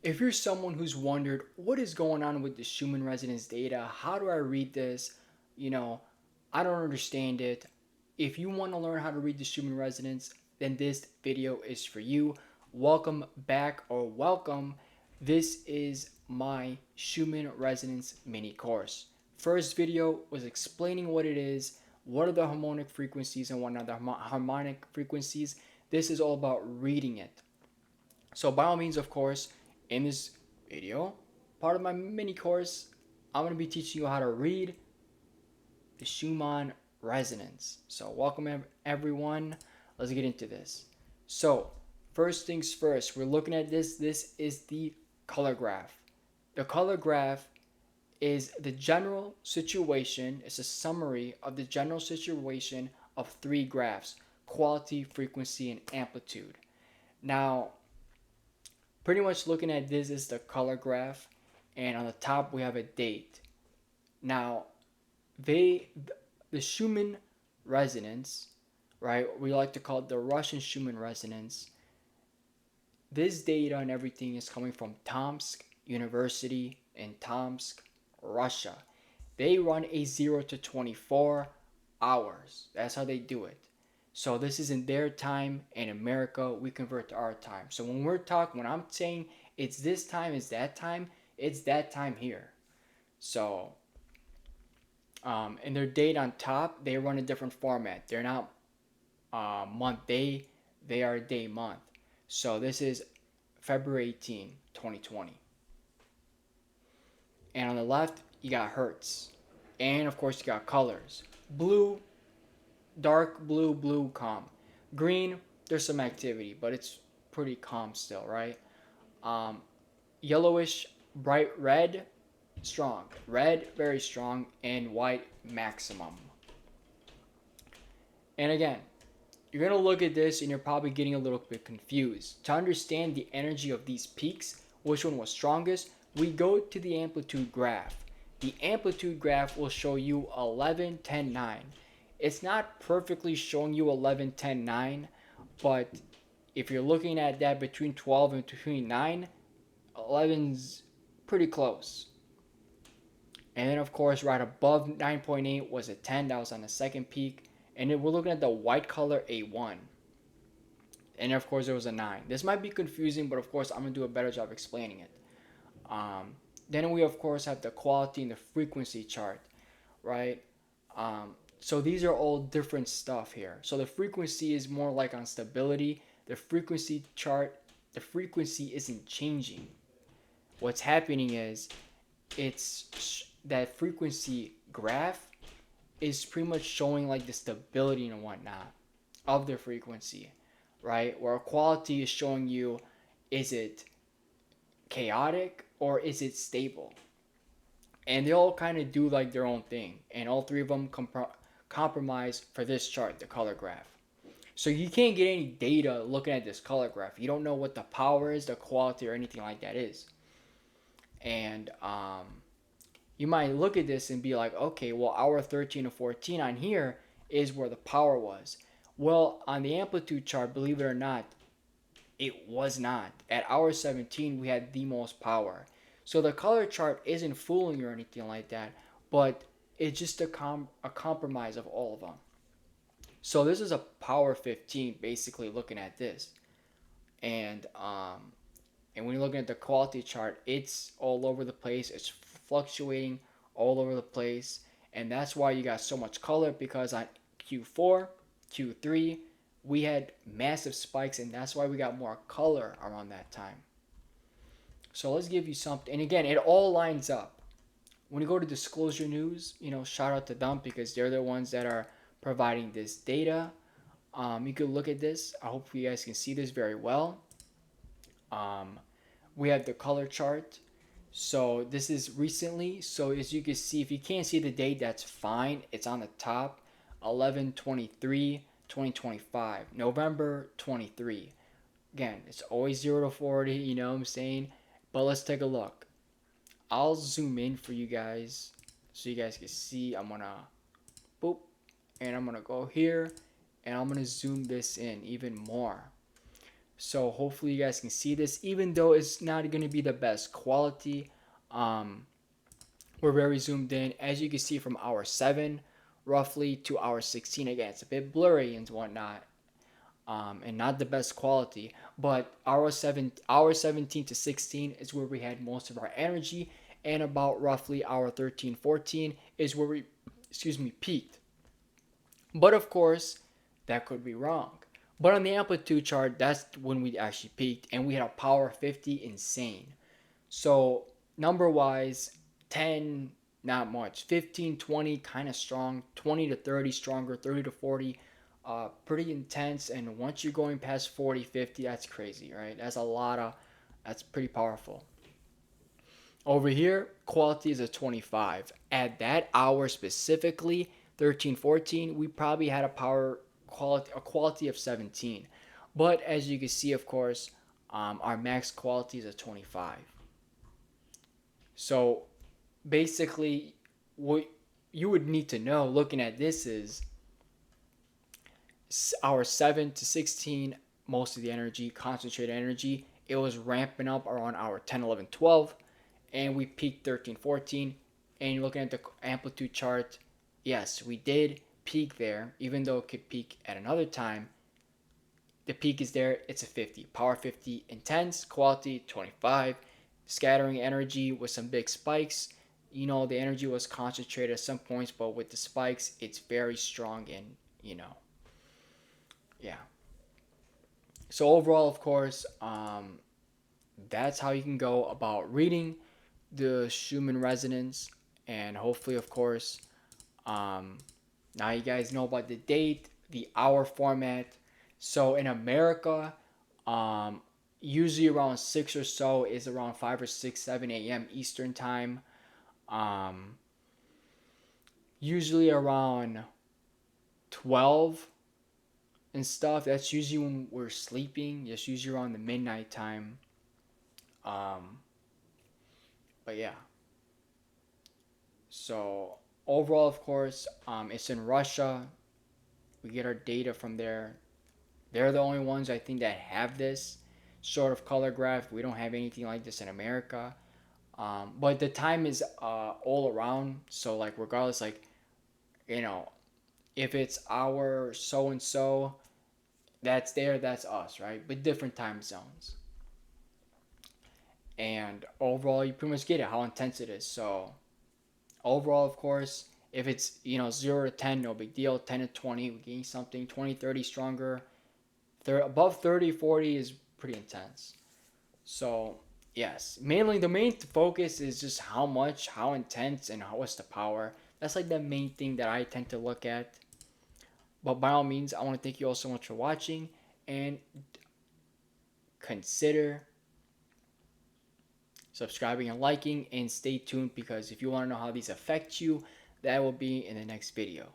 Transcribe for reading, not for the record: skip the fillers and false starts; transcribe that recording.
If you're someone who's wondered what is going on with the Schumann resonance data, how do I read this? You know, I don't understand it. If you want to learn how to read the Schumann resonance, then this video is for you. Welcome back or welcome. This is my Schumann resonance mini course. First video was explaining what it is, what are the harmonic frequencies and what are the harmonic frequencies. This is all about reading it. So by all means, of course, in this video, part of my mini course, I'm going to be teaching you how to read the Schumann resonance. So welcome everyone. Let's get into this. So first things first, we're looking at this. This is the color graph. The color graph is the general situation. It's a summary of the general situation of three graphs: quality, frequency, and amplitude. Now, pretty much looking at this is the color graph, and on the top we have a date. Now, the Schumann resonance, right? We like to call it the Russian Schumann resonance. This data and everything is coming from Tomsk University in Tomsk, Russia. They run a 0 to 24 hours. That's how they do it. So this is in their time. In America, we convert to our time. So when I'm saying it's this time, it's that time here. So, and their date on top, they run a different format. They're not month day, they are day month. So this is February 18, 2020. And on the left, you got hertz. And of course, you got colors. Blue, dark blue, blue, calm. Green, there's some activity, but it's pretty calm still, right? Yellowish, bright red, strong. Red, very strong, and white, maximum. And again, you're going to look at this and you're probably getting a little bit confused. To understand the energy of these peaks, which one was strongest, we go to the amplitude graph. The amplitude graph will show you 11, 10, 9. It's not perfectly showing you 11, 10, 9, but if you're looking at that between 12 and between 9, 11's pretty close. And then of course right above 9.8 was a 10, that was on the second peak. And then we're looking at the white color A1. And of course there was a 9. This might be confusing, but of course I'm going to do a better job explaining it. Then we of course have the quality and the frequency chart, right? So these are all different stuff here. So the frequency is more like on stability. The frequency chart, the frequency isn't changing. What's happening is it's that frequency graph is pretty much showing like the stability and whatnot of the frequency, right? Where quality is showing you, is it chaotic or is it stable? And they all kind of do like their own thing, and all three of them compromise for this chart, the color graph. So you can't get any data looking at this color graph. You don't know what the power is, the quality, or anything like that is. And you might look at this and be like, okay, well, hour 13 to 14 on here is where the power was. Well, on the amplitude chart, believe it or not, it was not. At hour 17, we had the most power. So the color chart isn't fooling you or anything like that, but it's just a compromise of all of them. So this is a power 15, basically looking at this. And when you're looking at the quality chart, it's all over the place. It's fluctuating all over the place. And that's why you got so much color, because on Q4, Q3, we had massive spikes, and that's why we got more color around that time. So let's give you something. And again, it all lines up. When you go to Disclosurenews, shout out to them because they're the ones that are providing this data. You can look at this. I hope you guys can see this very well. We have the color chart. So this is recently. So as you can see, if you can't see the date, that's fine. It's on the top. 11/23/2025, November 23. Again, it's always 0 to 40, you know what I'm saying? But let's take a look. I'll zoom in for you guys so you guys can see. I'm going to boop, and I'm going to go here, and I'm going to zoom this in even more. So hopefully you guys can see this, even though it's not going to be the best quality. We're very zoomed in, as you can see, from hour 7 roughly to hour 16. Again, it's a bit blurry and whatnot, and not the best quality. But hour 17 to 16 is where we had most of our energy, and about roughly hour 13, 14 is where we, peaked. But of course, that could be wrong. But on the amplitude chart, that's when we actually peaked, and we had a power 50 insane. So number wise, 10 not much, 15, 20 kind of strong, 20 to 30 stronger, 30 to 40 pretty intense. And once you're going past 40, 50, that's crazy, right? That's pretty powerful. Over here, quality is a 25. At that hour specifically, 13, 14, we probably had a quality of 17. But as you can see, of course, our max quality is a 25. So basically, what you would need to know looking at this is our 7 to 16, most of the energy, concentrated energy, it was ramping up around our 10, 11, 12, and we peaked 13, 14. And you're looking at the amplitude chart, yes, we did peak there, even though it could peak at another time. The peak is there, it's a 50. Power 50, intense, quality 25, scattering energy with some big spikes. The energy was concentrated at some points, but with the spikes, it's very strong and, yeah. So overall, of course, that's how you can go about reading the Schumann resonance. And hopefully, of course, now you guys know about the date, the hour format. So in America, usually around 6 or so is around 5 or 6, 7 a.m. Eastern time. Usually around 12 and stuff. That's usually when we're sleeping. Just usually around the midnight time. But yeah. So overall, of course, it's in Russia. We get our data from there. They're the only ones I think that have this sort of color graph. We don't have anything like this in America. But the time is all around. So like regardless, like if it's our so and so, that's there, that's us, right? But different time zones. And overall, you pretty much get it how intense it is. So overall, of course, if it's 0 to 10, no big deal. 10 to 20, we gain something. 20, 30 stronger. Above 30, 40 is pretty intense. So yes, mainly the main focus is just how intense, and what's the power. That's like the main thing that I tend to look at. But by all means, I want to thank you all so much for watching, and consider subscribing and liking, and stay tuned, because if you want to know how these affect you, that will be in the next video.